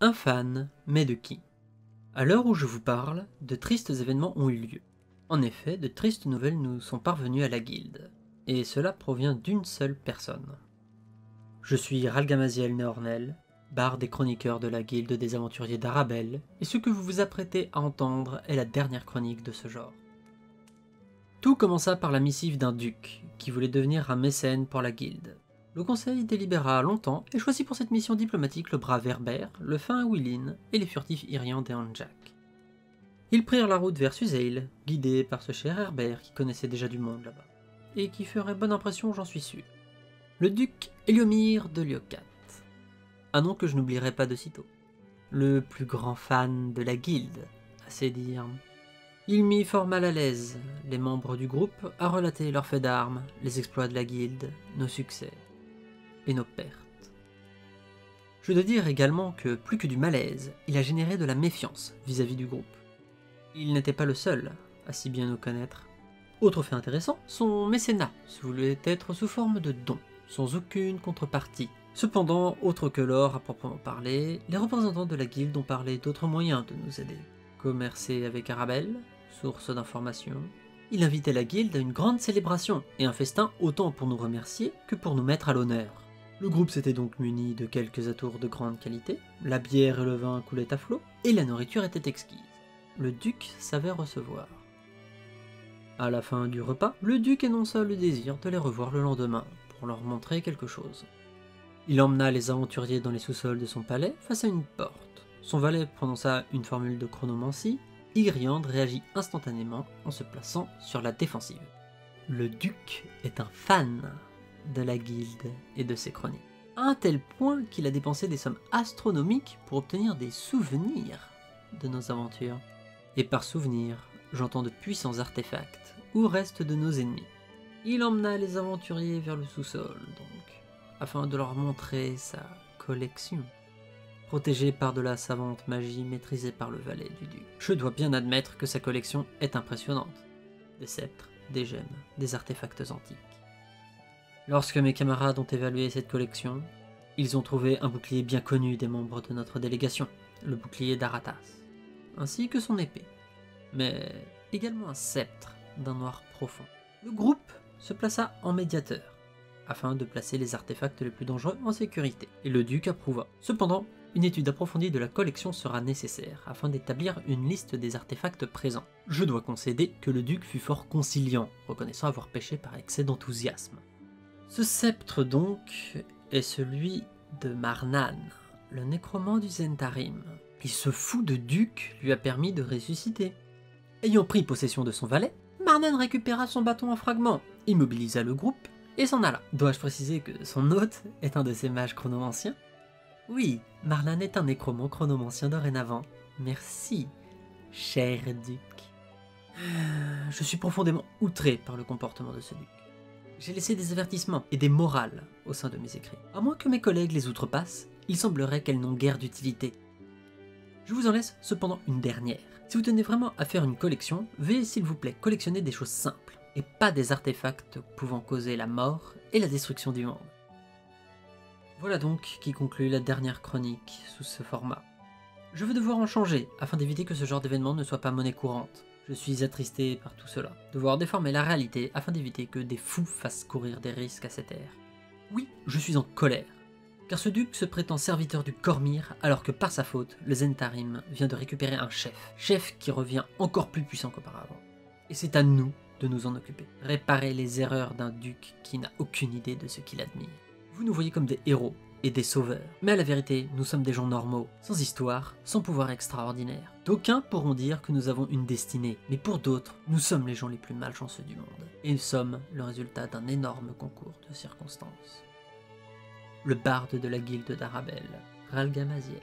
Un fan, mais de qui? À l'heure où je vous parle, de tristes événements ont eu lieu. En effet, de tristes nouvelles nous sont parvenues à la guilde, et cela provient d'une seule personne. Je suis Ralgamaziel Neornel, barde et chroniqueur de la guilde des aventuriers d'Arabelle, et ce que vous vous apprêtez à entendre est la dernière chronique de ce genre. Tout commença par la missive d'un duc, qui voulait devenir un mécène pour la guilde. Le conseil délibéra longtemps et choisit pour cette mission diplomatique le brave Herbert, le fin Willin et les furtifs Irian et Anjak. Ils prirent la route vers Suzail, guidés par ce cher Herbert qui connaissait déjà du monde là-bas, et qui ferait bonne impression, j'en suis sûr. Le duc Eliomir de Lyokat. Un nom que je n'oublierai pas de sitôt. Le plus grand fan de la guilde, assez dire. Il mit fort mal à l'aise les membres du groupe à relater leurs faits d'armes, les exploits de la guilde, nos succès et nos pertes. Je dois dire également que, plus que du malaise, il a généré de la méfiance vis-à-vis du groupe. Il n'était pas le seul à si bien nous connaître. Autre fait intéressant, son mécénat se voulait être sous forme de dons, sans aucune contrepartie. Cependant, autre que l'or à proprement parler, les représentants de la guilde ont parlé d'autres moyens de nous aider. Commercer avec Arabelle, source d'information. Il invitait la guilde à une grande célébration et un festin autant pour nous remercier que pour nous mettre à l'honneur. Le groupe s'était donc muni de quelques atours de grande qualité, la bière et le vin coulaient à flot, et la nourriture était exquise. Le duc savait recevoir. À la fin du repas, le duc énonça le désir de les revoir le lendemain, pour leur montrer quelque chose. Il emmena les aventuriers dans les sous-sols de son palais face à une porte. Son valet prononça une formule de chronomancie. Ygriande réagit instantanément en se plaçant sur la défensive. Le duc est un fan de la guilde et de ses chroniques, à un tel point qu'il a dépensé des sommes astronomiques pour obtenir des souvenirs de nos aventures. Et par souvenirs, j'entends de puissants artefacts ou restes de nos ennemis. Il emmena les aventuriers vers le sous-sol, donc, afin de leur montrer sa collection. Protégé par de la savante magie maîtrisée par le valet du duc. Je dois bien admettre que sa collection est impressionnante. Des sceptres, des gemmes, des artefacts antiques. Lorsque mes camarades ont évalué cette collection, ils ont trouvé un bouclier bien connu des membres de notre délégation, le bouclier d'Aratas, ainsi que son épée, mais également un sceptre d'un noir profond. Le groupe se plaça en médiateur, afin de placer les artefacts les plus dangereux en sécurité, et le duc approuva. Cependant, une étude approfondie de la collection sera nécessaire afin d'établir une liste des artefacts présents. Je dois concéder que le duc fut fort conciliant, reconnaissant avoir péché par excès d'enthousiasme. Ce sceptre donc est celui de Marnan, le nécromant du Zentarim. Et ce fou de duc lui a permis de ressusciter. Ayant pris possession de son valet, Marnan récupéra son bâton en fragments, immobilisa le groupe et s'en alla. Dois-je préciser que son hôte est un de ces mages chronomanciens? Oui, Marnan est un nécromant chronomancien dorénavant. Merci, cher duc. Je suis profondément outré par le comportement de ce duc. J'ai laissé des avertissements et des morales au sein de mes écrits. À moins que mes collègues les outrepassent, il semblerait qu'elles n'ont guère d'utilité. Je vous en laisse cependant une dernière. Si vous tenez vraiment à faire une collection, veuillez s'il vous plaît collectionner des choses simples, et pas des artefacts pouvant causer la mort et la destruction du monde. Voilà donc qui conclut la dernière chronique sous ce format. Je veux devoir en changer, afin d'éviter que ce genre d'événement ne soit pas monnaie courante. Je suis attristé par tout cela, devoir déformer la réalité afin d'éviter que des fous fassent courir des risques à cette ère. Oui, je suis en colère, car ce duc se prétend serviteur du Cormyr alors que par sa faute, le Zentarim vient de récupérer un chef qui revient encore plus puissant qu'auparavant. Et c'est à nous de nous en occuper, réparer les erreurs d'un duc qui n'a aucune idée de ce qu'il admire. Vous nous voyez comme des héros et des sauveurs, mais à la vérité, nous sommes des gens normaux, sans histoire, sans pouvoir extraordinaire. D'aucuns pourront dire que nous avons une destinée, mais pour d'autres, nous sommes les gens les plus malchanceux du monde, et nous sommes le résultat d'un énorme concours de circonstances. Le barde de la guilde d'Arabelle, Ralgamaziel.